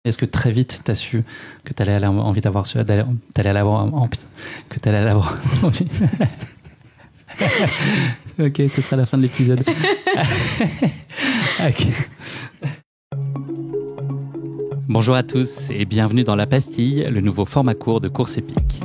Est-ce que très vite, tu as su que tu allais avoir envie d'avoir... que tu allais avoir envie... Ok, ce sera la fin de l'épisode. Ok. Bonjour à tous et bienvenue dans La Pastille, le nouveau format court de Course épique.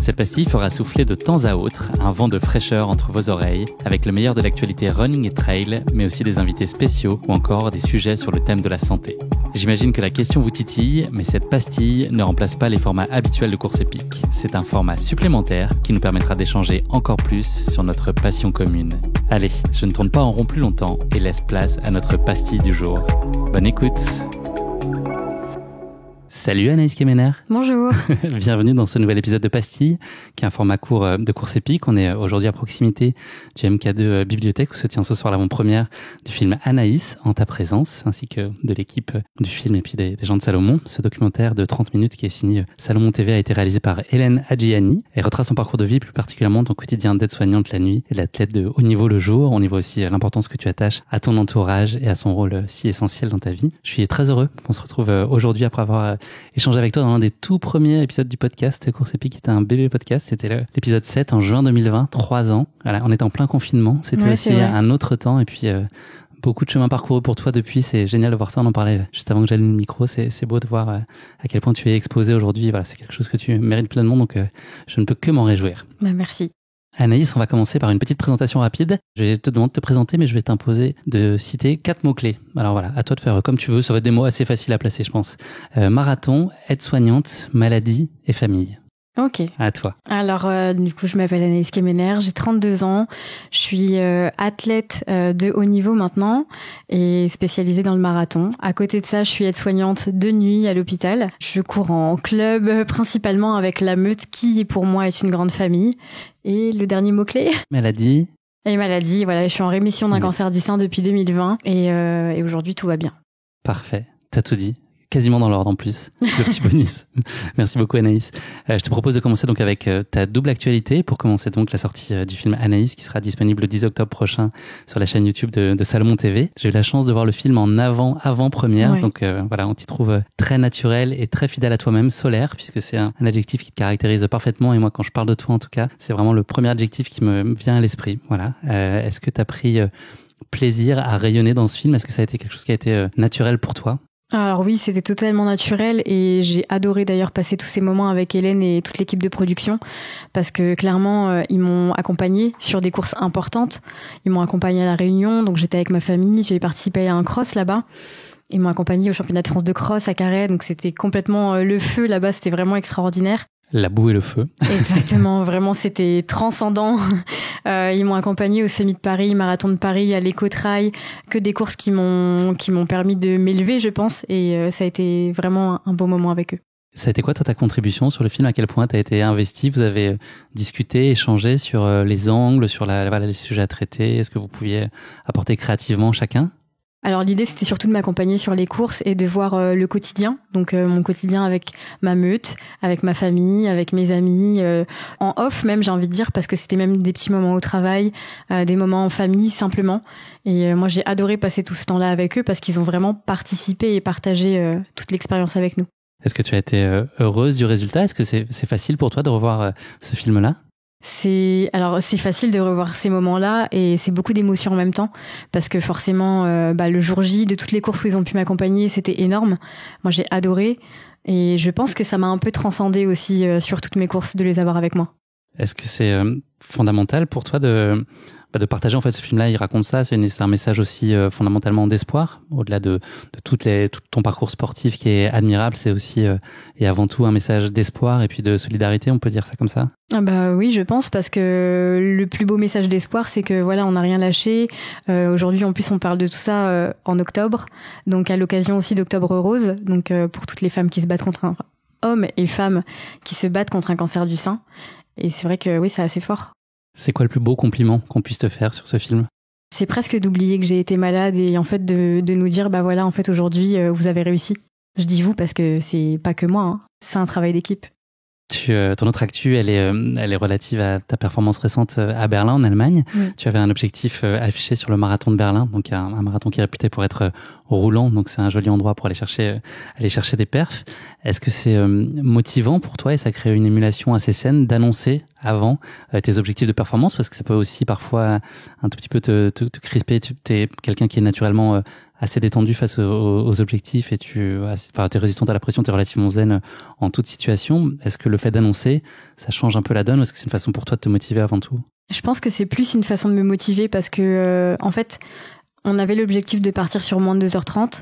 Cette pastille fera souffler de temps à autre un vent de fraîcheur entre vos oreilles, avec le meilleur de l'actualité running et trail, mais aussi des invités spéciaux ou encore des sujets sur le thème de la santé. J'imagine que la question vous titille, mais cette pastille ne remplace pas les formats habituels de Course épique. C'est un format supplémentaire qui nous permettra d'échanger encore plus sur notre passion commune. Allez, je ne tourne pas en rond plus longtemps et laisse place à notre pastille du jour. Bonne écoute! Salut Anaïs Kemener. Bonjour. Bienvenue dans ce nouvel épisode de Pastille, qui est un format court de Course épique. On est aujourd'hui à proximité du MK2 Bibliothèque où se tient ce soir l'avant-première du film Anaïs, en ta présence, ainsi que de l'équipe du film et puis des gens de Salomon. Ce documentaire de 30 minutes qui est signé Salomon TV a été réalisé par Hélène Adjiani et retrace son parcours de vie, plus particulièrement ton quotidien d'aide-soignante la nuit et l'athlète de haut niveau le jour. On y voit aussi l'importance que tu attaches à ton entourage et à son rôle si essentiel dans ta vie. Je suis très heureux qu'on se retrouve aujourd'hui après avoir échanger avec toi dans un des tout premiers épisodes du podcast Course épique, qui était un bébé podcast. C'était l'épisode 7 en juin 2020, 3 ans. Voilà, on était en plein confinement. C'était aussi un autre temps. Et puis, beaucoup de chemin parcouru pour toi depuis. C'est génial de voir ça. On en parlait juste avant que j'allume le micro. C'est beau de voir à quel point tu es exposé aujourd'hui. Voilà, c'est quelque chose que tu mérites pleinement. Donc, je ne peux que m'en réjouir. Merci. Anaïs, on va commencer par une petite présentation rapide. Je vais te demander de te présenter, mais je vais t'imposer de citer 4 mots-clés. Alors voilà, à toi de faire comme tu veux. Ça va être des mots assez faciles à placer, je pense. Marathon, aide-soignante, maladie et famille. Ok. À toi. Alors, du coup, je m'appelle Anaïs Kemener, j'ai 32 ans. Je suis athlète de haut niveau maintenant et spécialisée dans le marathon. À côté de ça, je suis aide-soignante de nuit à l'hôpital. Je cours en club, principalement avec la Meute, qui pour moi est une grande famille. Et le dernier mot-clé ? Maladie. Et maladie, voilà. Je suis en rémission d'un cancer du sein depuis 2020 et aujourd'hui, tout va bien. Parfait. T'as tout dit. Quasiment dans l'ordre en plus, le petit bonus. Merci beaucoup Anaïs. Je te propose de commencer donc avec ta double actualité pour commencer donc la sortie du film Anaïs qui sera disponible le 10 octobre prochain sur la chaîne YouTube de Salomon TV. J'ai eu la chance de voir le film en avant-première, ouais. Donc voilà, on t'y trouve très naturel et très fidèle à toi-même, solaire, puisque c'est un adjectif qui te caractérise parfaitement et moi quand je parle de toi en tout cas, c'est vraiment le premier adjectif qui me vient à l'esprit. Voilà. Est-ce que tu as pris plaisir à rayonner dans ce film ? Est-ce que ça a été quelque chose qui a été naturel pour toi ? Alors oui, c'était totalement naturel et j'ai adoré d'ailleurs passer tous ces moments avec Hélène et toute l'équipe de production parce que clairement, ils m'ont accompagnée sur des courses importantes. Ils m'ont accompagnée à La Réunion, donc j'étais avec ma famille, j'ai participé à un cross là-bas. Ils m'ont accompagnée au championnat de France de cross à Carhaix, donc c'était complètement le feu là-bas, c'était vraiment extraordinaire. La boue et le feu. Exactement, vraiment c'était transcendant. Ils m'ont accompagné au Semi de Paris, Marathon de Paris, à l'Éco-Trail, que des courses qui m'ont permis de m'élever, je pense, et ça a été vraiment un beau moment avec eux. Ça a été quoi toi ta contribution sur le film ? À quel point tu as été investi ? Vous avez discuté, échangé sur les angles, sur les sujets à traiter ? Est-ce que vous pouviez apporter créativement chacun ? Alors l'idée c'était surtout de m'accompagner sur les courses et de voir le quotidien, donc mon quotidien avec ma meute, avec ma famille, avec mes amis, en off même j'ai envie de dire parce que c'était même des petits moments au travail, des moments en famille simplement et moi j'ai adoré passer tout ce temps-là avec eux parce qu'ils ont vraiment participé et partagé toute l'expérience avec nous. Est-ce que tu as été heureuse du résultat ? Est-ce que c'est facile pour toi de revoir ce film-là ? C'est facile de revoir ces moments-là et c'est beaucoup d'émotions en même temps parce que forcément le jour J de toutes les courses où ils ont pu m'accompagner c'était énorme. Moi j'ai adoré et je pense que ça m'a un peu transcendée aussi sur toutes mes courses de les avoir avec moi. Est-ce que c'est fondamental pour toi de partager en fait ce film-là ? Il raconte ça, c'est un message aussi fondamentalement d'espoir, au-delà de tout ton parcours sportif qui est admirable, c'est aussi et avant tout un message d'espoir et puis de solidarité, on peut dire ça comme ça ? Ah bah oui, je pense parce que le plus beau message d'espoir, c'est que voilà, on n'a rien lâché. Aujourd'hui, en plus, on parle de tout ça en octobre, donc à l'occasion aussi d'Octobre Rose, donc pour toutes les femmes qui se battent hommes et femmes qui se battent contre un cancer du sein. Et c'est vrai que oui, c'est assez fort. C'est quoi le plus beau compliment qu'on puisse te faire sur ce film ? C'est presque d'oublier que j'ai été malade et en fait de nous dire bah voilà, en fait aujourd'hui vous avez réussi. Je dis vous parce que c'est pas que moi, hein. C'est un travail d'équipe. Ton autre actu, elle est relative à ta performance récente à Berlin, en Allemagne. Tu avais un objectif affiché sur le marathon de Berlin, donc un marathon qui est réputé pour être roulant, donc c'est un joli endroit pour aller chercher des perfs. Est-ce que c'est motivant pour toi et ça crée une émulation assez saine d'annoncer avant tes objectifs de performance, ou est-ce que ça peut aussi parfois un tout petit peu te crisper? T'es quelqu'un qui est naturellement assez détendu face aux objectifs et t'es résistante à la pression, t'es relativement zen en toute situation. Est-ce que le fait d'annoncer, ça change un peu la donne, ou est-ce que c'est une façon pour toi de te motiver avant tout? Je pense que c'est plus une façon de me motiver parce que, en fait, on avait l'objectif de partir sur moins de 2h30.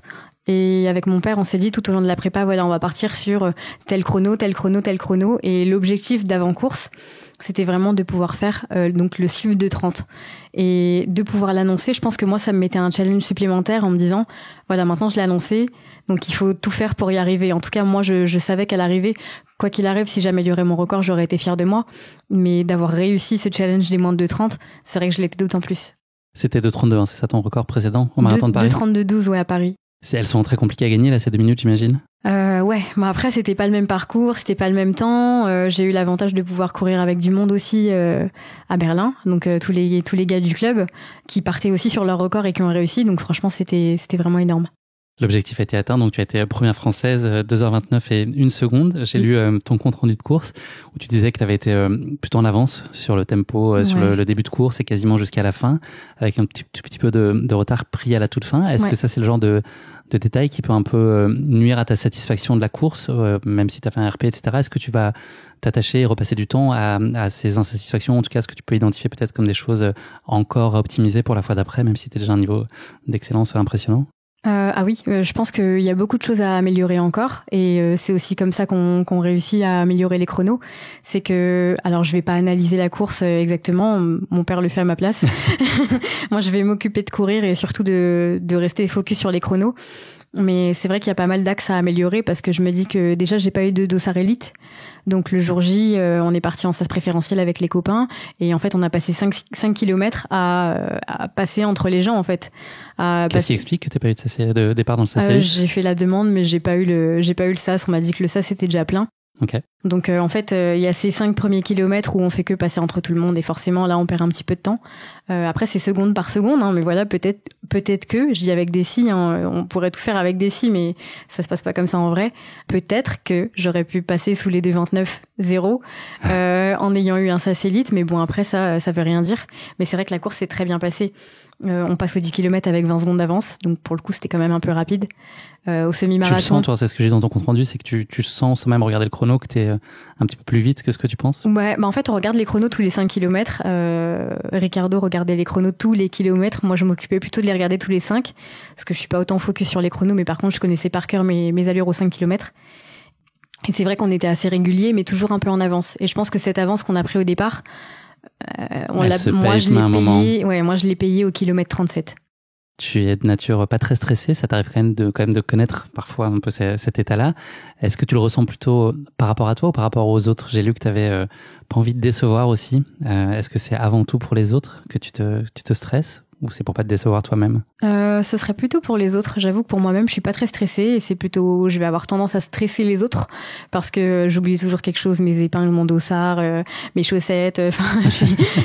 Et avec mon père, on s'est dit tout au long de la prépa, voilà, on va partir sur tel chrono, tel chrono, tel chrono. Et l'objectif d'avant-course, c'était vraiment de pouvoir faire donc le sub de 30. Et de pouvoir l'annoncer, je pense que moi, ça me mettait un challenge supplémentaire en me disant, voilà, maintenant je l'ai annoncé, donc il faut tout faire pour y arriver. En tout cas, moi, je savais qu'à l'arrivée, quoi qu'il arrive, si j'améliorais mon record, j'aurais été fière de moi. Mais d'avoir réussi ce challenge des moins de 2h30, c'est vrai que je l'étais d'autant plus. C'était 2h32, hein, c'est ça ton record précédent au marathon de Paris? 2h32,12, ouais, à Paris. Elles sont très compliquées à gagner, là, ces 2 minutes, j'imagine? Ouais, bon après c'était pas le même parcours, c'était pas le même temps. J'ai eu l'avantage de pouvoir courir avec du monde aussi à Berlin, donc tous les gars du club qui partaient aussi sur leur record et qui ont réussi. Donc franchement c'était vraiment énorme. L'objectif a été atteint, donc tu as été première française, 2h29 et 1 seconde. J'ai lu ton compte rendu de course où tu disais que tu avais été plutôt en avance sur le tempo, sur le début de course et quasiment jusqu'à la fin, avec un petit peu de retard pris à la toute fin. Est-ce que ça, c'est le genre de détail qui peut un peu nuire à ta satisfaction de la course, même si tu as fait un RP, etc. Est-ce que tu vas t'attacher et repasser du temps à ces insatisfactions, en tout cas, ce que tu peux identifier peut-être comme des choses encore optimisées pour la fois d'après, même si tu es déjà à un niveau d'excellence impressionnant? Ah oui, je pense qu'il y a beaucoup de choses à améliorer encore et c'est aussi comme ça qu'on réussit à améliorer les chronos. C'est que, alors je vais pas analyser la course exactement, mon père le fait à ma place. Moi je vais m'occuper de courir et surtout de rester focus sur les chronos. Mais c'est vrai qu'il y a pas mal d'axes à améliorer parce que je me dis que déjà j'ai pas eu de dossard élite. Donc le jour J, on est parti en sas préférentiel avec les copains et en fait on a passé 5 kilomètres à passer entre les gens en fait. Qu'est-ce qui explique que t'aies pas eu de départ dans le sas? J'ai fait la demande mais j'ai pas eu le sas. On m'a dit que le sas était déjà plein. Okay. Donc en fait il y a ces 5 premiers kilomètres où on fait que passer entre tout le monde et forcément là on perd un petit peu de temps. Après c'est seconde par seconde, hein, mais voilà peut-être que je dis avec des si, hein, on pourrait tout faire avec des si, mais ça se passe pas comme ça en vrai. Peut-être que j'aurais pu passer sous les 2,29,0 en ayant eu un sas élite, mais bon après ça veut rien dire. Mais c'est vrai que la course s'est très bien passée. On passe aux 10 km avec 20 secondes d'avance, donc pour le coup c'était quand même un peu rapide. Au semi-marathon. Tu le sens, toi, c'est ce que j'ai dans ton compte rendu, c'est que tu sens sans même regarder le chrono que t'es un petit peu plus vite que ce que tu penses? Ouais, bah en fait on regarde les chronos tous les 5 km. Ricardo regardait les chronos tous les kilomètres. Moi je m'occupais plutôt de les regarder tous les 5, parce que je suis pas autant focus sur les chronos, mais par contre je connaissais par cœur mes allures aux 5 km. Et c'est vrai qu'on était assez réguliers, mais toujours un peu en avance. Et je pense que cette avance qu'on a pris au départ, moi je l'ai payé au kilomètre 37. Tu es de nature pas très stressée, ça t'arrive quand même de connaître parfois un peu cet état-là. Est-ce que tu le ressens plutôt par rapport à toi ou par rapport aux autres? J'ai lu que tu avais pas envie de décevoir aussi. Est-ce que c'est avant tout pour les autres que tu te stresses? Ou c'est pour pas te décevoir toi-même? Ce serait plutôt pour les autres. J'avoue que pour moi-même, je suis pas très stressée et c'est plutôt, je vais avoir tendance à stresser les autres parce que j'oublie toujours quelque chose, mes épingles, mon dossard, mes chaussettes. Enfin,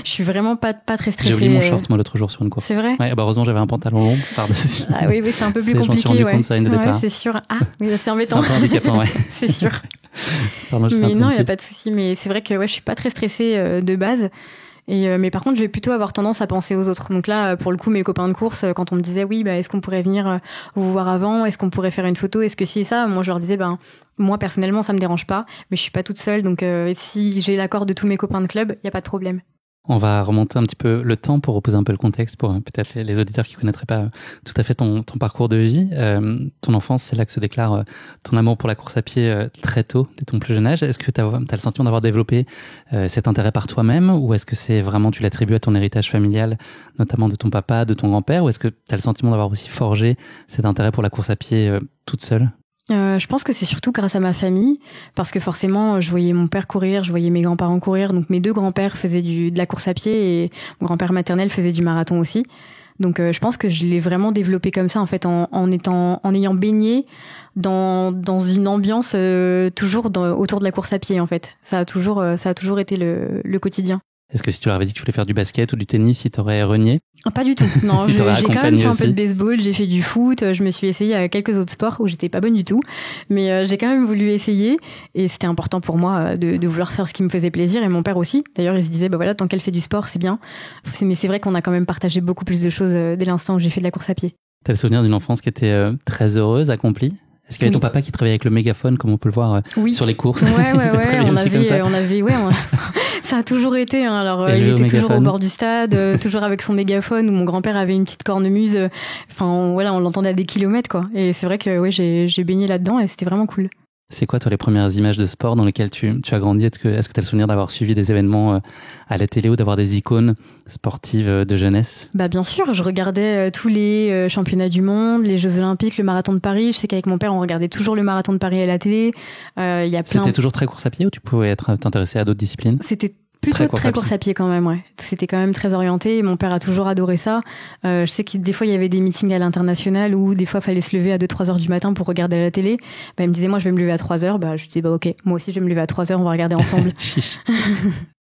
je suis vraiment pas très stressée. J'ai oublié mon short moi l'autre jour sur une course. C'est vrai? Ouais, bah heureusement j'avais un pantalon long par-dessus. Ah oui, c'est un peu plus compliqué. Je m'en suis rendu compte sur la ligne de départ. C'est sûr. Ah oui, c'est embêtant. C'est un peu handicapant, ouais. C'est sûr. Pardon, mais non, il y a pas de souci. Mais c'est vrai que je suis pas très stressée de base. Mais par contre, je vais plutôt avoir tendance à penser aux autres. Donc là, pour le coup, mes copains de course, quand on me disait oui, est-ce qu'on pourrait venir vous voir avant, est-ce qu'on pourrait faire une photo, est-ce que si et ça, moi je leur disais moi personnellement ça me dérange pas, mais je suis pas toute seule, donc si j'ai l'accord de tous mes copains de club, il y a pas de problème. On va remonter un petit peu le temps pour reposer un peu le contexte pour peut-être les auditeurs qui connaîtraient pas tout à fait ton parcours de vie. Ton enfance, c'est là que se déclare ton amour pour la course à pied très tôt, dès ton plus jeune âge. Est-ce que tu as le sentiment d'avoir développé cet intérêt par toi-même, ou est-ce que c'est vraiment tu l'attribues à ton héritage familial, notamment de ton papa, de ton grand-père, ou est-ce que tu as le sentiment d'avoir aussi forgé cet intérêt pour la course à pied toute seule? Je pense que c'est surtout grâce à ma famille, parce que forcément, je voyais mon père courir, je voyais mes grands-parents courir, donc mes deux grands-pères faisaient de la course à pied et mon grand-père maternel faisait du marathon aussi. Donc je pense que je l'ai vraiment développé comme ça en fait, en ayant baigné dans une ambiance toujours autour de la course à pied en fait. Ça a toujours été le quotidien. Est-ce que si tu leur avais dit que tu voulais faire du basket ou du tennis, ils t'auraient renié? Pas du tout. Non, j'ai quand même fait un peu de baseball, j'ai fait du foot, je me suis essayée à quelques autres sports où j'étais pas bonne du tout, mais j'ai quand même voulu essayer et c'était important pour moi de vouloir faire ce qui me faisait plaisir et mon père aussi. D'ailleurs, il se disait bah voilà, tant qu'elle fait du sport, c'est bien. Mais c'est vrai qu'on a quand même partagé beaucoup plus de choses dès l'instant où j'ai fait de la course à pied. T'as le souvenir d'une enfance qui était très heureuse, accomplie? Est-ce qu'il y avait ton papa qui travaillait avec le mégaphone, comme on peut le voir sur les courses? Ouais, ça a toujours été, hein. Alors, il était toujours au bord du stade, toujours avec son mégaphone, où mon grand-père avait une petite cornemuse. Enfin, on l'entendait à des kilomètres, quoi. Et c'est vrai que, j'ai baigné là-dedans et c'était vraiment cool. C'est quoi, toi, les premières images de sport dans lesquelles tu as grandi? Est-ce que tu as le souvenir d'avoir suivi des événements à la télé ou d'avoir des icônes sportives de jeunesse? Bah, bien sûr, je regardais tous les championnats du monde, les Jeux Olympiques, le marathon de Paris. Je sais qu'avec mon père, on regardait toujours le marathon de Paris à la télé. C'était toujours très course à pied ou tu pouvais t'intéresser à d'autres disciplines? C'était plutôt très course à pied quand même, ouais. C'était quand même très orienté et mon père a toujours adoré ça. Je sais que des fois, il y avait des meetings à l'international où des fois, il fallait se lever à 2-3 heures du matin pour regarder à la télé. Bah, il me disait, moi, je vais me lever à 3 heures. Bah, je disais, bah, ok, moi aussi, je vais me lever à 3 heures, on va regarder ensemble.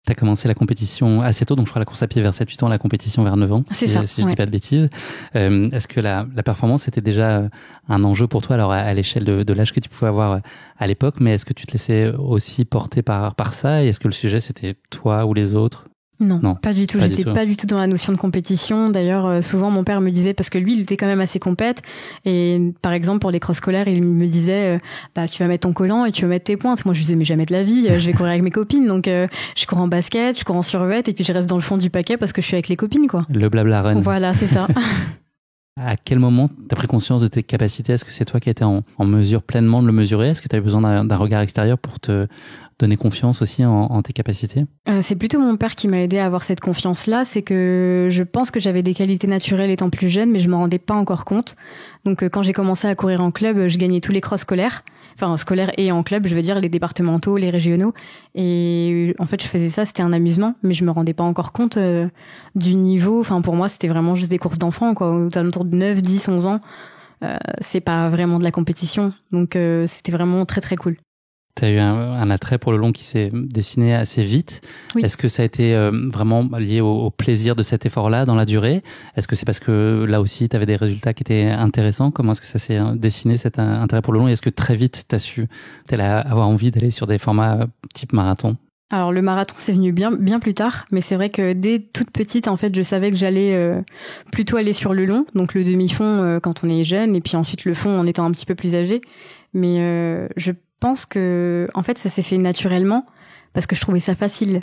Tu as commencé la compétition assez tôt, donc je crois la course à pied vers 7-8 ans, la compétition vers 9 ans, si je dis pas de bêtises. Est-ce que la performance était déjà un enjeu pour toi, alors à l'échelle de l'âge que tu pouvais avoir à l'époque, mais est-ce que tu te laissais aussi porter par ça, et est-ce que le sujet c'était toi ou les autres? Non, pas du tout. J'étais pas du tout dans la notion de compétition. D'ailleurs, souvent mon père me disait, parce que lui, il était quand même assez compète. Et par exemple, pour les crosses scolaires, il me disait, bah tu vas mettre ton collant et tu vas mettre tes pointes. Moi, je disais, mais jamais de la vie. Je vais courir avec mes copines. Donc, je cours en basket, je cours en survêt, et puis je reste dans le fond du paquet parce que je suis avec les copines, quoi. Le blabla run. Voilà, c'est ça. À quel moment tu as pris conscience de tes capacités? Est-ce que c'est toi qui étais en mesure pleinement de le mesurer? Est-ce que tu avais besoin d'un regard extérieur pour te donner confiance aussi en tes capacités? C'est plutôt mon père qui m'a aidé à avoir cette confiance-là. C'est que je pense que j'avais des qualités naturelles étant plus jeune, mais je m'en rendais pas encore compte. Donc quand j'ai commencé à courir en club, je gagnais tous les crosses scolaires. Enfin, scolaires et en club, je veux dire les départementaux, les régionaux. Et en fait, je faisais ça, c'était un amusement, mais je me rendais pas encore compte du niveau. Enfin, pour moi, c'était vraiment juste des courses d'enfants, quoi. Autour de 9, 10, 11 ans. C'est pas vraiment de la compétition. Donc, c'était vraiment très, très cool. Tu as eu un attrait pour le long qui s'est dessiné assez vite. Oui. Est-ce que ça a été vraiment lié au plaisir de cet effort-là dans la durée? Est-ce que c'est parce que là aussi, tu avais des résultats qui étaient intéressants? Comment est-ce que ça s'est dessiné, cet intérêt pour le long? Et est-ce que très vite, tu as su avoir envie d'aller sur des formats type marathon? Alors le marathon, c'est venu bien plus tard, mais c'est vrai que dès toute petite, en fait, je savais que j'allais plutôt aller sur le long, donc le demi-fond quand on est jeune, et puis ensuite le fond en étant un petit peu plus âgé. Mais je pense que en fait ça s'est fait naturellement parce que je trouvais ça facile.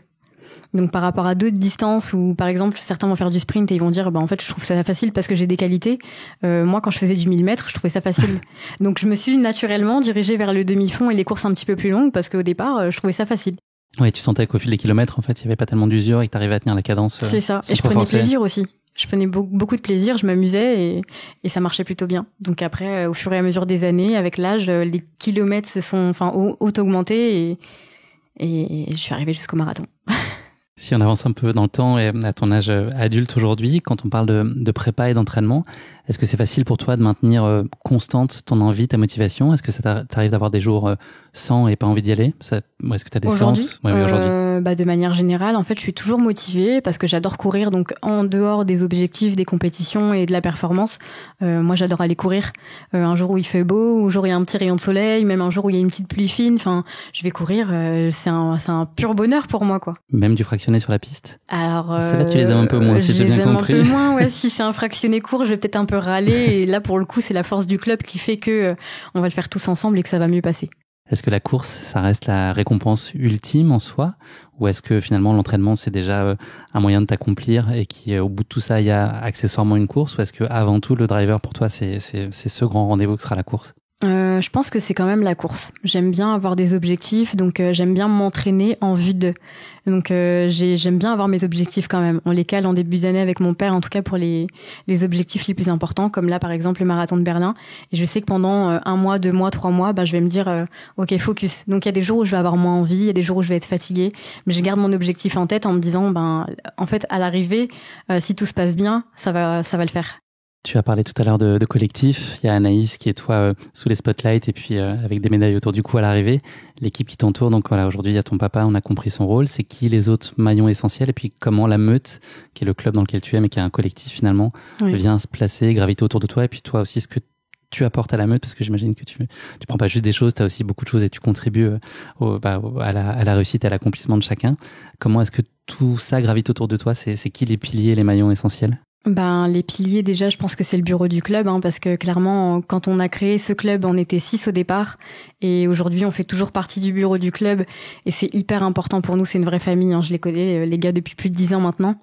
Donc par rapport à d'autres distances où par exemple certains vont faire du sprint et ils vont dire bah en fait je trouve ça facile parce que j'ai des qualités. Moi quand je faisais du 1000 mètres, je trouvais ça facile. Donc je me suis naturellement dirigée vers le demi-fond et les courses un petit peu plus longues parce qu'au départ je trouvais ça facile. Oui, tu sentais qu'au fil des kilomètres en fait il y avait pas tellement d'usure et que tu arrivais à tenir la cadence. C'est ça. Et je prenais plaisir aussi. Je prenais beaucoup de plaisir, je m'amusais et ça marchait plutôt bien. Donc après, au fur et à mesure des années, avec l'âge, les kilomètres ont augmenté et je suis arrivée jusqu'au marathon. Si on avance un peu dans le temps et à ton âge adulte aujourd'hui, quand on parle de prépa et d'entraînement, est-ce que c'est facile pour toi de maintenir constante ton envie, ta motivation? Est-ce que ça t'arrive d'avoir des jours sans et pas envie d'y aller? Est-ce que tu as des séances? Oui, aujourd'hui. De manière générale, en fait, je suis toujours motivée parce que j'adore courir. Donc, en dehors des objectifs, des compétitions et de la performance, moi, j'adore aller courir. Un jour où il fait beau, un jour où il y a un petit rayon de soleil, même un jour où il y a une petite pluie fine. Enfin, je vais courir. C'est un pur bonheur pour moi, quoi. Même du fractionné sur la piste? Alors, celle-là, tu les aimes un peu moins, si j'ai bien compris. Je les aime un peu moins, ouais. Si c'est un fractionné court, je vais peut-être un peu râler. Et là, pour le coup, c'est la force du club qui fait que on va le faire tous ensemble et que ça va mieux passer. Est-ce que la course, ça reste la récompense ultime en soi? Ou est-ce que finalement l'entraînement, c'est déjà un moyen de t'accomplir et qu'au bout de tout ça, il y a accessoirement une course? Ou est-ce que avant tout, le driver, pour toi, c'est ce grand rendez-vous que sera la course? Je pense que c'est quand même la course. J'aime bien avoir des objectifs, donc j'aime bien m'entraîner en vue de. Donc j'aime bien avoir mes objectifs quand même. On les cale en début d'année avec mon père, en tout cas pour les objectifs les plus importants, comme là par exemple le marathon de Berlin. Et je sais que pendant 1 mois, 2 mois, 3 mois, je vais me dire ok, focus. Donc il y a des jours où je vais avoir moins envie, il y a des jours où je vais être fatiguée, mais je garde mon objectif en tête en me disant en fait à l'arrivée, si tout se passe bien, ça va le faire. Tu as parlé tout à l'heure de collectif. Il y a Anaïs qui est toi sous les spotlights et puis avec des médailles autour du cou à l'arrivée. L'équipe qui t'entoure, donc voilà, aujourd'hui il y a ton papa, on a compris son rôle. C'est qui les autres maillons essentiels et puis comment la Meute, qui est le club dans lequel tu es mais qui est un collectif finalement, vient se placer, graviter autour de toi et puis toi aussi ce que tu apportes à la Meute, parce que j'imagine que tu prends pas juste des choses, tu as aussi beaucoup de choses et tu contribues à la réussite et à l'accomplissement de chacun. Comment est-ce que tout ça gravite autour de toi? C'est qui les piliers, les maillons essentiels? Les piliers, déjà, je pense que c'est le bureau du club, parce que clairement, quand on a créé ce club, on était 6 au départ, et aujourd'hui, on fait toujours partie du bureau du club, et c'est hyper important pour nous, c'est une vraie famille, je les connais, les gars, depuis plus de 10 ans maintenant.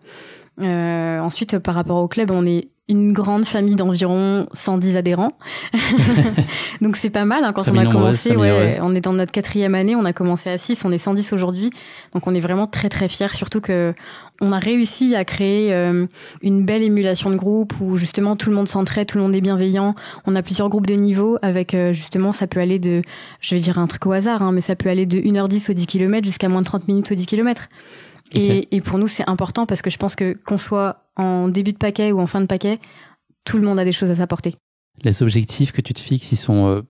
Ensuite, par rapport au club, on est une grande famille d'environ 110 adhérents. Donc c'est pas mal quand famille on a commencé. On est dans notre 4e année, on a commencé à 6, on est 110 aujourd'hui. Donc on est vraiment très très fiers, surtout que on a réussi à créer une belle émulation de groupe où justement tout le monde s'entraide, tout le monde est bienveillant. On a plusieurs groupes de niveau avec justement ça peut aller de, je vais dire un truc au hasard, mais ça peut aller de 1h10 au 10 km jusqu'à moins de 30 minutes au 10 km. Okay. Et pour nous, c'est important parce que je pense que qu'on soit en début de paquet ou en fin de paquet, tout le monde a des choses à s'apporter. Les objectifs que tu te fixes, ils sont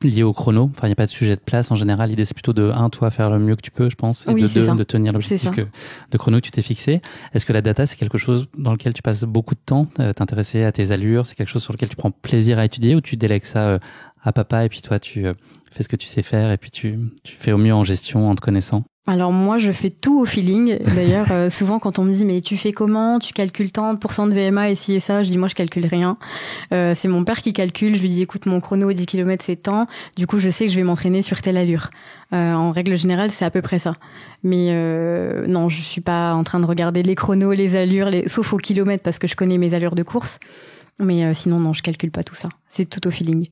liés au chrono. Enfin, il n'y a pas de sujet de place en général. L'idée, c'est plutôt de 1, toi, faire le mieux que tu peux, je pense, et oui, de 2, de tenir l'objectif de chrono que tu t'es fixé. Est-ce que la data, c'est quelque chose dans lequel tu passes beaucoup de temps, t'intéresser à tes allures? C'est quelque chose sur lequel tu prends plaisir à étudier ou tu délègues ça à papa et puis toi, tu fais ce que tu sais faire et puis tu fais au mieux en gestion en te connaissant? Alors moi, je fais tout au feeling. D'ailleurs, souvent quand on me dit mais tu fais comment? Tu calcules tant de % de VMA et ci et ça, je dis moi je calcule rien. C'est mon père qui calcule. Je lui dis écoute, mon chrono au 10 km c'est tant. Du coup, je sais que je vais m'entraîner sur telle allure. En règle générale, c'est à peu près ça. Mais non, je suis pas en train de regarder les chronos, les allures, sauf au kilomètre parce que je connais mes allures de course. Mais sinon non, je calcule pas tout ça. C'est tout au feeling.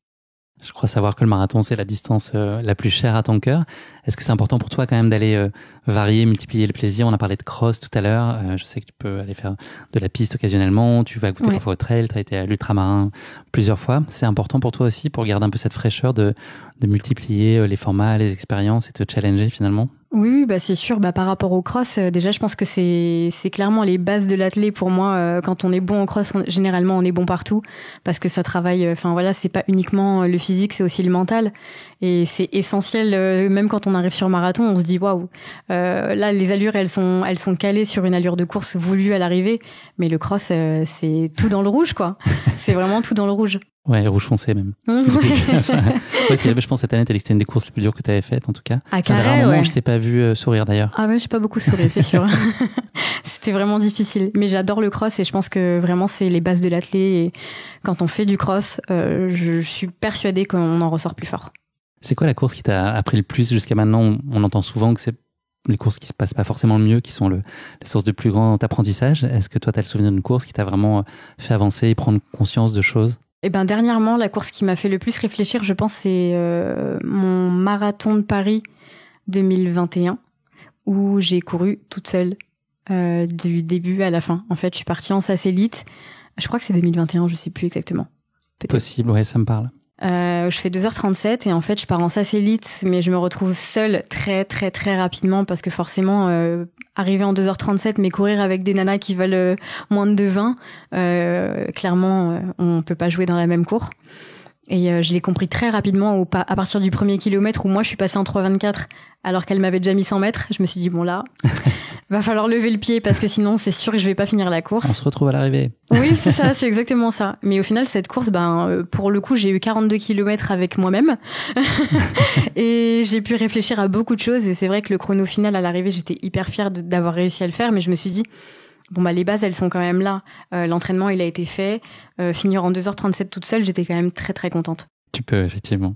Je crois savoir que le marathon, c'est la distance la plus chère à ton cœur. Est-ce que c'est important pour toi quand même d'aller varier, multiplier le plaisir? On a parlé de cross tout à l'heure. Je sais que tu peux aller faire de la piste occasionnellement. Tu vas goûter parfois au trail. Tu as été à l'ultramarin plusieurs fois. C'est important pour toi aussi pour garder un peu cette fraîcheur de multiplier les formats, les expériences et te challenger finalement? Oui, c'est sûr. Par rapport au cross, déjà, je pense que c'est clairement les bases de l'athlé pour moi. Quand on est bon en cross, généralement, on est bon partout parce que ça travaille. Enfin voilà, c'est pas uniquement le physique, c'est aussi le mental. Et c'est essentiel. Même quand on arrive sur marathon, on se dit waouh. Là, les allures, elles sont calées sur une allure de course voulue à l'arrivée. Mais le cross, c'est tout dans le rouge, quoi. C'est vraiment tout dans le rouge. Ouais, rouge foncé même. Je pense cette année, t'as dit que c'était une des courses les plus dures que t'avais faites, en tout cas. À carré, ouais. Je t'ai pas vu sourire d'ailleurs. Ah ouais, j'ai pas beaucoup souri, c'est sûr. C'était vraiment difficile. Mais j'adore le cross et je pense que vraiment c'est les bases de l'athlé. Et quand on fait du cross, je suis persuadée qu'on en ressort plus fort. C'est quoi la course qui t'a appris le plus jusqu'à maintenant? On entend souvent que c'est les courses qui se passent pas forcément le mieux, qui sont la source de plus grand apprentissage. Est-ce que toi, t'as le souvenir d'une course qui t'a vraiment fait avancer et prendre conscience de choses? Dernièrement, la course qui m'a fait le plus réfléchir, je pense, c'est mon marathon de Paris 2021, où j'ai couru toute seule du début à la fin. En fait, je suis partie en satellite. Je crois que c'est 2021, je sais plus exactement. Peut-être. Possible, ouais, ça me parle. Je fais 2h37 et en fait je pars en satellite, mais je me retrouve seule très très très rapidement parce que forcément arriver en 2h37 mais courir avec des nanas qui veulent moins de 2,20, clairement on peut pas jouer dans la même cour. Et je l'ai compris très rapidement à partir du premier kilomètre où moi je suis passée en 3,24 alors qu'elle m'avait déjà mis 100 mètres. Je me suis dit bon là, va falloir lever le pied parce que sinon c'est sûr que je vais pas finir la course. On se retrouve à l'arrivée. Oui, c'est ça, c'est exactement ça. Mais au final cette course, pour le coup j'ai eu 42 kilomètres avec moi-même et j'ai pu réfléchir à beaucoup de choses. Et c'est vrai que le chrono final à l'arrivée, j'étais hyper fière d'avoir réussi à le faire, mais je me suis dit bon les bases elles sont quand même là. L'entraînement il a été fait. Finir en 2h37 toute seule, j'étais quand même très très contente. Tu peux, effectivement.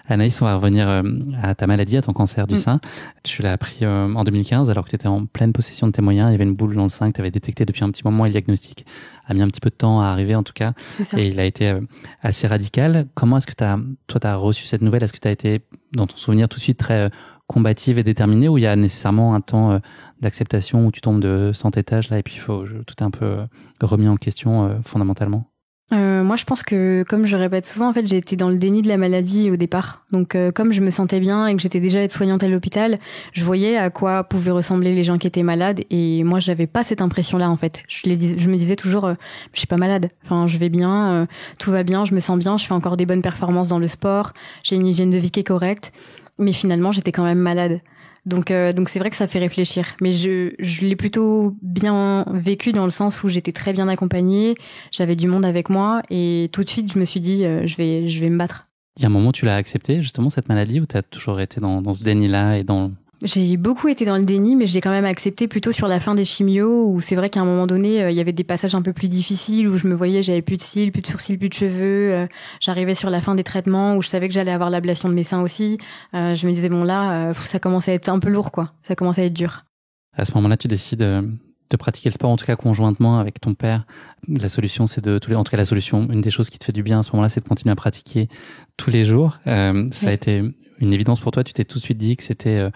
Anaïs, on va revenir à ta maladie, à ton cancer du sein. Tu l'as appris en 2015, alors que tu étais en pleine possession de tes moyens. Il y avait une boule dans le sein que tu avais détectée depuis un petit moment et le diagnostic a mis un petit peu de temps à arriver, en tout cas. C'est ça. Et il a été assez radical. Comment est-ce que t'as reçu cette nouvelle? Est-ce que tu as été, dans ton souvenir, tout de suite très combative et déterminée, ou il y a nécessairement un temps d'acceptation où tu tombes de 100 étages, là, et puis tout est un peu remis en question fondamentalement? Moi, je pense que, comme je répète souvent, en fait, j'ai été dans le déni de la maladie au départ. Donc, comme je me sentais bien et que j'étais déjà aide-soignante à l'hôpital, je voyais à quoi pouvaient ressembler les gens qui étaient malades. Et moi, j'avais pas cette impression-là, en fait. Je me disais toujours, je suis pas malade. Enfin, je vais bien, tout va bien, je me sens bien, je fais encore des bonnes performances dans le sport, j'ai une hygiène de vie qui est correcte. Mais finalement, j'étais quand même malade. Donc c'est vrai que ça fait réfléchir. Mais je l'ai plutôt bien vécu dans le sens où j'étais très bien accompagnée, j'avais du monde avec moi et tout de suite je me suis dit je vais me battre. Il y a un moment où tu l'as accepté justement cette maladie, ou tu as toujours été dans ce déni-là et dans... J'ai beaucoup été dans le déni, mais je l'ai quand même accepté plutôt sur la fin des chimios, où c'est vrai qu'à un moment donné, il y avait des passages un peu plus difficiles, où je me voyais, j'avais plus de cils, plus de sourcils, plus de cheveux. J'arrivais sur la fin des traitements, où je savais que j'allais avoir l'ablation de mes seins aussi. Je me disais, bon là, ça commence à être un peu lourd, quoi. Ça commence à être dur. À ce moment-là, tu décides de pratiquer le sport, en tout cas conjointement avec ton père. La solution, c'est en tout cas la solution, une des choses qui te fait du bien à ce moment-là, c'est de continuer à pratiquer tous les jours. Ça a été une évidence pour toi? Tu t'es tout de suite dit que c'était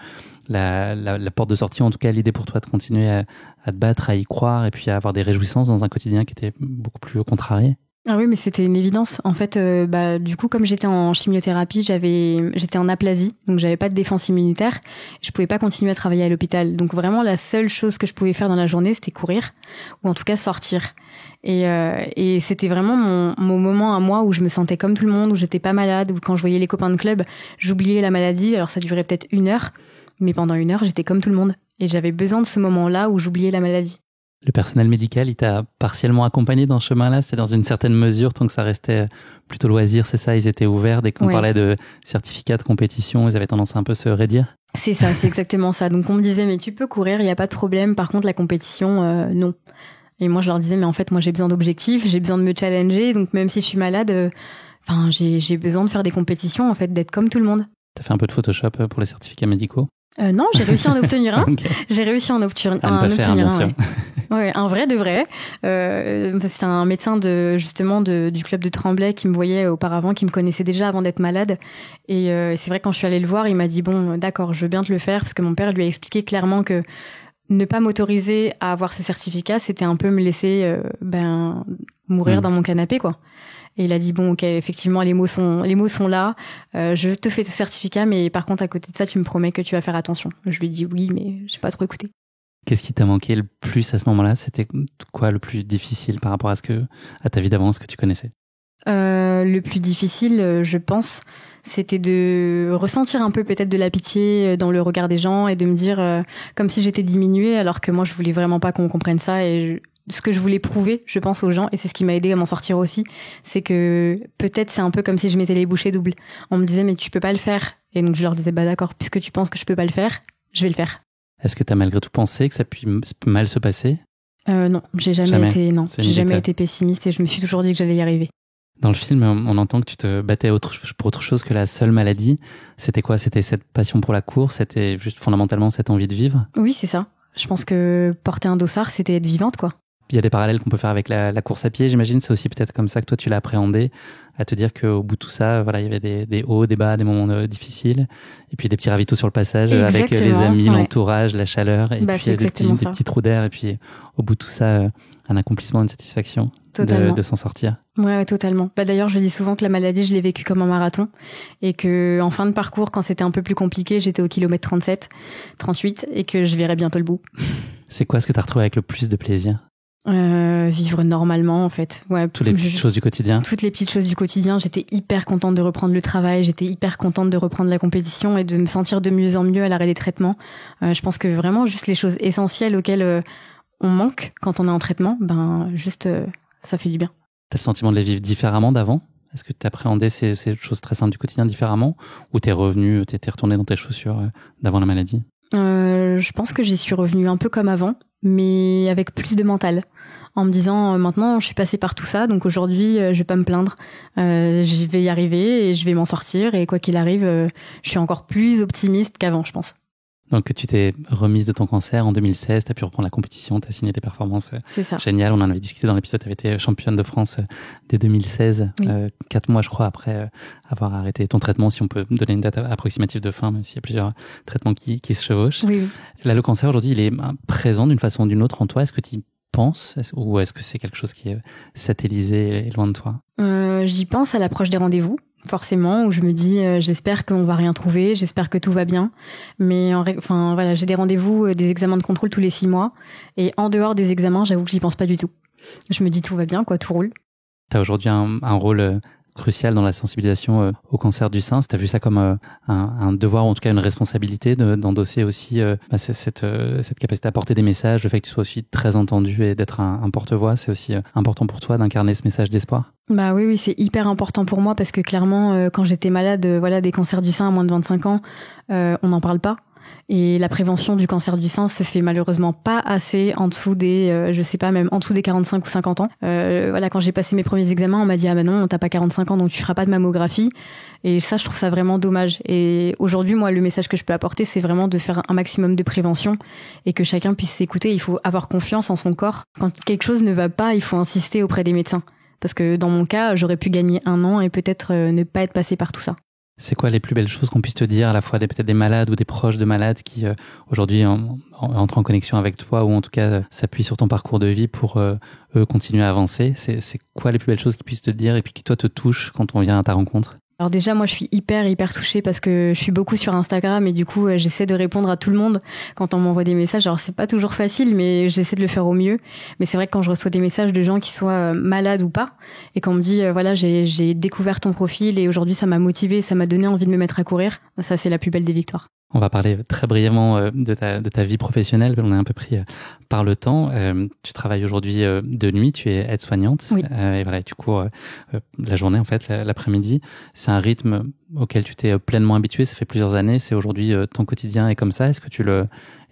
la porte de sortie, en tout cas l'idée pour toi de continuer à te battre, à y croire et puis à avoir des réjouissances dans un quotidien qui était beaucoup plus contrarié? Ah oui, mais c'était une évidence. En fait, du coup, comme j'étais en chimiothérapie, j'étais en aplasie, donc j'avais pas de défense immunitaire. Je pouvais pas continuer à travailler à l'hôpital. Donc vraiment, la seule chose que je pouvais faire dans la journée, c'était courir, ou en tout cas sortir. Et c'était vraiment mon moment à moi où je me sentais comme tout le monde, où j'étais pas malade, où quand je voyais les copains de club, j'oubliais la maladie. Alors ça durait peut-être 1 heure, mais pendant 1 heure, j'étais comme tout le monde. Et j'avais besoin de ce moment-là où j'oubliais la maladie. Le personnel médical, il t'a partiellement accompagné dans ce chemin-là? C'est dans une certaine mesure, tant que ça restait plutôt loisir, c'est ça? Ils étaient ouverts dès qu'on parlait de certificats de compétition, ils avaient tendance à un peu se raidir? C'est ça, c'est exactement ça. Donc on me disait, mais tu peux courir, il n'y a pas de problème. Par contre, la compétition, non. Et moi, je leur disais, mais en fait, moi, j'ai besoin d'objectifs, j'ai besoin de me challenger. Donc même si je suis malade, j'ai besoin de faire des compétitions, en fait, d'être comme tout le monde. T'as fait un peu de Photoshop pour les certificats médicaux? Non, j'ai réussi à en obtenir un. Okay. J'ai réussi à en obtenir un. Ouais, un vrai de vrai. C'est un médecin du club de Tremblay qui me voyait auparavant, qui me connaissait déjà avant d'être malade. Et c'est vrai, quand je suis allée le voir, il m'a dit, bon, d'accord, je veux bien te le faire, parce que mon père lui a expliqué clairement que ne pas m'autoriser à avoir ce certificat, c'était un peu me laisser mourir dans mon canapé, quoi. Et il a dit, bon, ok, effectivement, les mots sont là, je te fais ce certificat, mais par contre, à côté de ça, tu me promets que tu vas faire attention. Je lui ai dit oui, mais j'ai pas trop écouté. Qu'est-ce qui t'a manqué le plus à ce moment-là? C'était quoi le plus difficile par rapport à ta vie d'avant, ce que tu connaissais? Le plus difficile, je pense, c'était de ressentir un peu peut-être de la pitié dans le regard des gens et de me dire comme si j'étais diminuée, alors que moi, je voulais vraiment pas qu'on comprenne ça. Et ce que je voulais prouver, je pense, aux gens, et c'est ce qui m'a aidé à m'en sortir aussi, c'est que peut-être c'est un peu comme si je mettais les bouchées doubles. On me disait, mais tu peux pas le faire. Et donc je leur disais, bah d'accord, puisque tu penses que je peux pas le faire, je vais le faire. Est-ce que t'as malgré tout pensé que ça puisse mal se passer? Non, j'ai jamais été pessimiste et je me suis toujours dit que j'allais y arriver. Dans le film, on entend que tu te battais pour autre chose que la seule maladie. C'était quoi? C'était cette passion pour la course? C'était juste fondamentalement cette envie de vivre? Oui, c'est ça. Je pense que porter un dossard, c'était être vivante, quoi. Il y a des parallèles qu'on peut faire avec la course à pied, j'imagine. C'est aussi peut-être comme ça que toi, tu l'as appréhendé, à te dire qu'au bout de tout ça, voilà, il y avait des hauts, des bas, des moments difficiles, et puis des petits ravitaux sur le passage. Exactement, avec les amis, l'entourage, la chaleur, et puis des petits trous d'air, et puis au bout de tout ça, un accomplissement, une satisfaction de s'en sortir. Ouais, totalement. D'ailleurs, je dis souvent que la maladie, je l'ai vécue comme un marathon, et que en fin de parcours, quand c'était un peu plus compliqué, j'étais au kilomètre 37, 38, et que je verrais bientôt le bout. C'est quoi ce que tu as retrouvé avec le plus de plaisir? Vivre normalement, en fait. Ouais, toutes les petites choses du quotidien. Toutes les petites choses du quotidien. J'étais hyper contente de reprendre le travail. J'étais hyper contente de reprendre la compétition et de me sentir de mieux en mieux à l'arrêt des traitements. Je pense que vraiment, juste les choses essentielles auxquelles on manque quand on est en traitement, ça fait du bien. T'as le sentiment de les vivre différemment d'avant? Est-ce que tu appréhendais ces choses très simples du quotidien différemment? Ou t'es retourné dans tes chaussures d'avant la maladie? Je pense que j'y suis revenue un peu comme avant, mais avec plus de mental. en me disant maintenant je suis passée par tout ça, donc aujourd'hui je vais pas me plaindre, je vais y arriver et je vais m'en sortir, et quoi qu'il arrive, je suis encore plus optimiste qu'avant, je pense. Donc tu t'es remise de ton cancer en 2016, tu as pu reprendre la compétition, tu as signé des performances géniales. On en avait discuté dans l'épisode, tu avais été championne de France dès 2016, oui. 4 mois je crois après avoir arrêté ton traitement, si on peut donner une date approximative de fin, même s'il y a plusieurs traitements qui se chevauchent. Oui. Là, le cancer aujourd'hui, il est présent d'une façon ou d'une autre en toi. Est-ce que tu y penses, ou est-ce que c'est quelque chose qui est satellisé et loin de toi? J'y pense à l'approche des rendez-vous. Forcément, où je me dis j'espère qu'on va rien trouver, j'espère que tout va bien, mais voilà, j'ai des rendez-vous, des examens de contrôle tous les 6 mois, et en dehors des examens, j'avoue que j'y pense pas du tout. Je me dis tout va bien, quoi, tout roule. T'as aujourd'hui un rôle crucial dans la sensibilisation au cancer du sein. T'as vu ça comme un devoir, ou en tout cas une responsabilité d'endosser aussi cette capacité à porter des messages, le fait que tu sois aussi très entendu et d'être un porte-voix, c'est aussi important pour toi d'incarner ce message d'espoir? Bah oui, c'est hyper important pour moi, parce que clairement, quand j'étais malade, des cancers du sein à moins de 25 ans, on n'en parle pas. Et la prévention du cancer du sein se fait malheureusement pas assez en dessous des, même en dessous des 45 ou 50 ans. Quand j'ai passé mes premiers examens, on m'a dit ah ben non, t'as pas 45 ans, donc tu feras pas de mammographie. Et ça, je trouve ça vraiment dommage. Et aujourd'hui, moi, le message que je peux apporter, c'est vraiment de faire un maximum de prévention et que chacun puisse s'écouter. Il faut avoir confiance en son corps. Quand quelque chose ne va pas, il faut insister auprès des médecins. Parce que dans mon cas, j'aurais pu gagner 1 an et peut-être ne pas être passée par tout ça. C'est quoi les plus belles choses qu'on puisse te dire, à la fois peut-être des malades ou des proches de malades qui aujourd'hui entrent en connexion avec toi, ou en tout cas s'appuient sur ton parcours de vie pour eux continuer à avancer? C'est quoi les plus belles choses qu'ils puissent te dire et puis qui toi te touchent quand on vient à ta rencontre? Alors déjà, moi, je suis hyper touchée parce que je suis beaucoup sur Instagram et du coup, j'essaie de répondre à tout le monde quand on m'envoie des messages. Alors, c'est pas toujours facile, mais j'essaie de le faire au mieux. Mais c'est vrai que quand je reçois des messages de gens qui soient malades ou pas, et qu'on me dit, j'ai découvert ton profil et aujourd'hui, ça m'a motivée, ça m'a donné envie de me mettre à courir, ça, c'est la plus belle des victoires. On va parler très brièvement de ta vie professionnelle. On est un peu pris par le temps. Tu travailles aujourd'hui de nuit, tu es aide-soignante. Oui. Et voilà, tu cours la journée, en fait, l'après-midi. C'est un rythme auquel tu t'es pleinement habitué. Ça fait plusieurs années. C'est aujourd'hui ton quotidien est comme ça. Est-ce que tu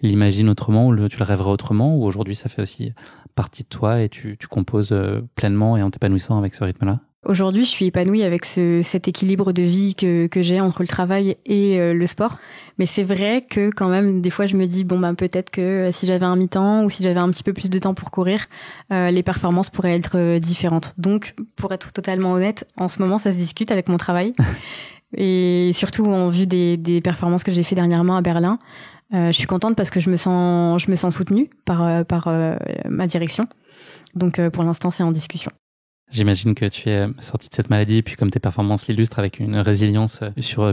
l'imagines autrement, ou tu le rêverais autrement, ou aujourd'hui ça fait aussi partie de toi et tu composes pleinement et en t'épanouissant avec ce rythme-là? Aujourd'hui, je suis épanouie avec cet équilibre de vie que j'ai entre le travail et le sport. Mais c'est vrai que quand même, des fois, je me dis, peut-être que si j'avais un mi-temps ou si j'avais un petit peu plus de temps pour courir, les performances pourraient être différentes. Donc, pour être totalement honnête, en ce moment, ça se discute avec mon travail. Et surtout en vue des performances que j'ai fait dernièrement à Berlin. Je suis contente parce que je me sens soutenue par ma direction. Donc, pour l'instant, c'est en discussion. J'imagine que tu es sorti de cette maladie, et puis comme tes performances l'illustrent, avec une résilience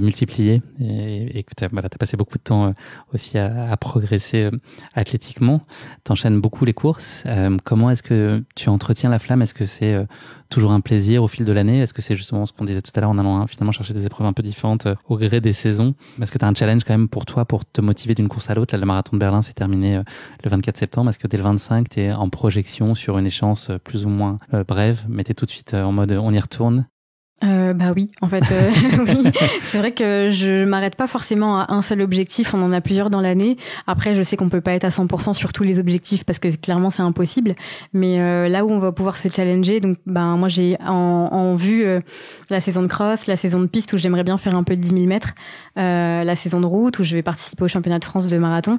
multipliée, et que t'as passé beaucoup de temps aussi à progresser athlétiquement. T'enchaînes beaucoup les courses. Comment est-ce que tu entretiens la flamme? Est-ce que c'est toujours un plaisir au fil de l'année? Est-ce que c'est justement ce qu'on disait tout à l'heure en allant finalement chercher des épreuves un peu différentes au gré des saisons? Est-ce que tu as un challenge quand même pour toi pour te motiver d'une course à l'autre? Là, le marathon de Berlin s'est terminé le 24 septembre. Est-ce que dès le 25, tu es en projection sur une échéance plus ou moins brève, mais tu es tout de suite en mode on y retourne? Oui, en fait, oui. C'est vrai que je m'arrête pas forcément à un seul objectif. On en a plusieurs dans l'année. Après, je sais qu'on peut pas être à 100% sur tous les objectifs parce que clairement c'est impossible. Mais là où on va pouvoir se challenger, donc moi j'ai en vue la saison de cross, la saison de piste où j'aimerais bien faire un peu de 10 000 mètres, la saison de route où je vais participer au championnat de France de marathon.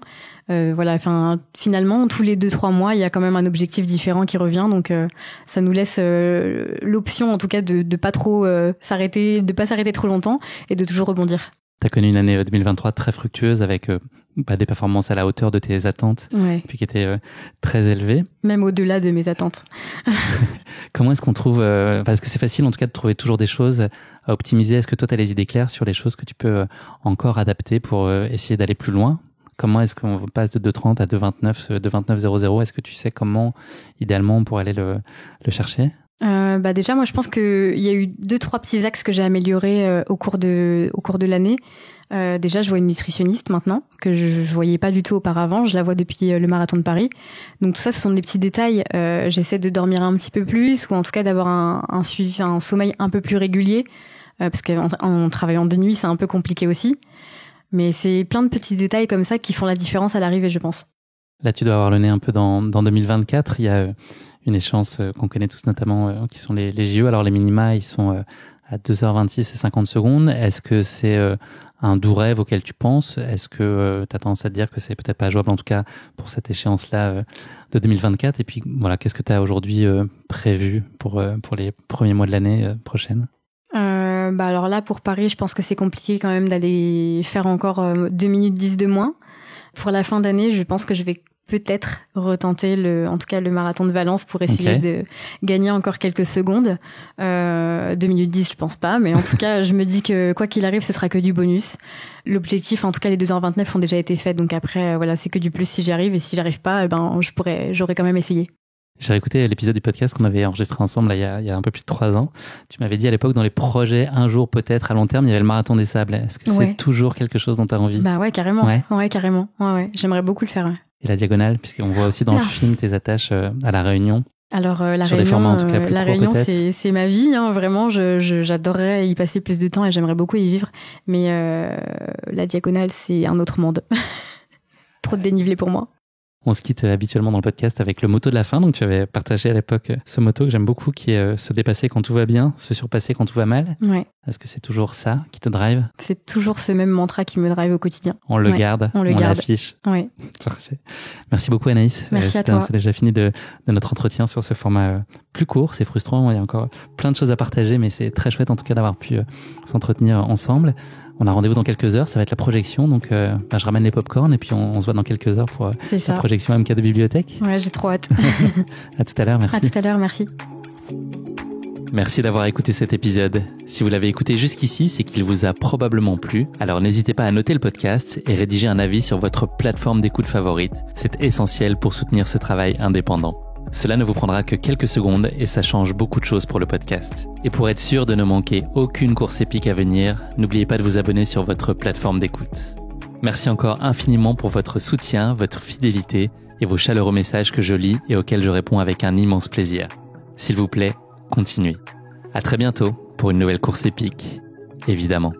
Finalement, tous les 2-3 mois, il y a quand même un objectif différent qui revient. Donc ça nous laisse l'option, en tout cas, de pas trop s'arrêter, de pas s'arrêter trop longtemps et de toujours rebondir. T'as connu une année 2023 très fructueuse avec des performances à la hauteur de tes attentes, ouais. Puis qui étaient très élevées. Même au-delà de mes attentes. Comment est-ce qu'on trouve, parce que c'est facile en tout cas de trouver toujours des choses à optimiser. Est-ce que toi, tu as les idées claires sur les choses que tu peux encore adapter pour essayer d'aller plus loin? Comment est-ce qu'on passe de 2,30 à 2,29, 2,29,00? Est-ce que tu sais comment, idéalement, on pourrait aller le chercher? Déjà, moi, je pense qu'il y a eu 2-3 petits axes que j'ai améliorés au cours de l'année. Déjà, je vois une nutritionniste maintenant, que je voyais pas du tout auparavant. Je la vois depuis le marathon de Paris. Donc tout ça, ce sont des petits détails. J'essaie de dormir un petit peu plus, ou en tout cas d'avoir un suivi, un sommeil un peu plus régulier, parce qu'en travaillant de nuit, c'est un peu compliqué aussi. Mais c'est plein de petits détails comme ça qui font la différence à l'arrivée, je pense. Là, tu dois avoir le nez un peu dans 2024. Il y a une échéance qu'on connaît tous notamment, qui sont les JO. Alors, les minima, ils sont à 2h26 et 50 secondes. Est-ce que c'est un doux rêve auquel tu penses? Est-ce que tu as tendance à te dire que c'est peut-être pas jouable, en tout cas, pour cette échéance-là de 2024? Et puis, voilà, qu'est-ce que tu as aujourd'hui prévu pour les premiers mois de l'année prochaine? Alors là, pour Paris, je pense que c'est compliqué quand même d'aller faire encore 2 minutes 10 de moins. Pour la fin d'année, je pense que je vais peut-être retenter en tout cas le marathon de Valence pour essayer de gagner encore quelques secondes. 2 minutes 10, je pense pas, mais en tout cas, je me dis que quoi qu'il arrive, ce sera que du bonus. L'objectif, en tout cas, les 2h29 ont déjà été faits, donc après, voilà, c'est que du plus si j'y arrive, et si j'y arrive pas, j'aurais quand même essayé. J'ai réécouté l'épisode du podcast qu'on avait enregistré ensemble là, il y a un peu plus de 3 ans. Tu m'avais dit à l'époque, dans les projets, un jour peut-être à long terme, il y avait le marathon des sables. Est-ce que c'est toujours quelque chose dont tu as envie? Bah ouais, carrément. Ouais, carrément. Ouais. J'aimerais beaucoup le faire. Ouais. Et la diagonale, puisqu'on voit aussi dans le film tes attaches à La Réunion. Alors la sur Réunion, des formats en tout cas plus la courts, Réunion, peut-être. c'est ma vie, hein, vraiment. J'adorerais y passer plus de temps et j'aimerais beaucoup y vivre. Mais la diagonale, c'est un autre monde. Trop de dénivelé pour moi. On se quitte habituellement dans le podcast avec le motto de la fin. Donc, tu avais partagé à l'époque ce motto que j'aime beaucoup, qui est se dépasser quand tout va bien, se surpasser quand tout va mal. Ouais. Est-ce que c'est toujours ça qui te drive? C'est toujours ce même mantra qui me drive au quotidien. On le garde, on l'affiche. Ouais. Parfait. Merci beaucoup, Anaïs. Merci à toi. C'est déjà fini de notre entretien sur ce format plus court. C'est frustrant. Il y a encore plein de choses à partager, mais c'est très chouette en tout cas d'avoir pu s'entretenir ensemble. On a rendez-vous dans quelques heures, ça va être la projection, donc je ramène les pop-corn et puis on se voit dans quelques heures pour la projection MK de Bibliothèque. Ouais, j'ai trop hâte. À tout à l'heure, merci. À tout à l'heure, merci. Merci d'avoir écouté cet épisode. Si vous l'avez écouté jusqu'ici, c'est qu'il vous a probablement plu. Alors n'hésitez pas à noter le podcast et rédiger un avis sur votre plateforme d'écoute favorite. C'est essentiel pour soutenir ce travail indépendant. Cela ne vous prendra que quelques secondes et ça change beaucoup de choses pour le podcast. Et pour être sûr de ne manquer aucune course épique à venir, n'oubliez pas de vous abonner sur votre plateforme d'écoute. Merci encore infiniment pour votre soutien, votre fidélité et vos chaleureux messages que je lis et auxquels je réponds avec un immense plaisir. S'il vous plaît, continuez. À très bientôt pour une nouvelle course épique, évidemment.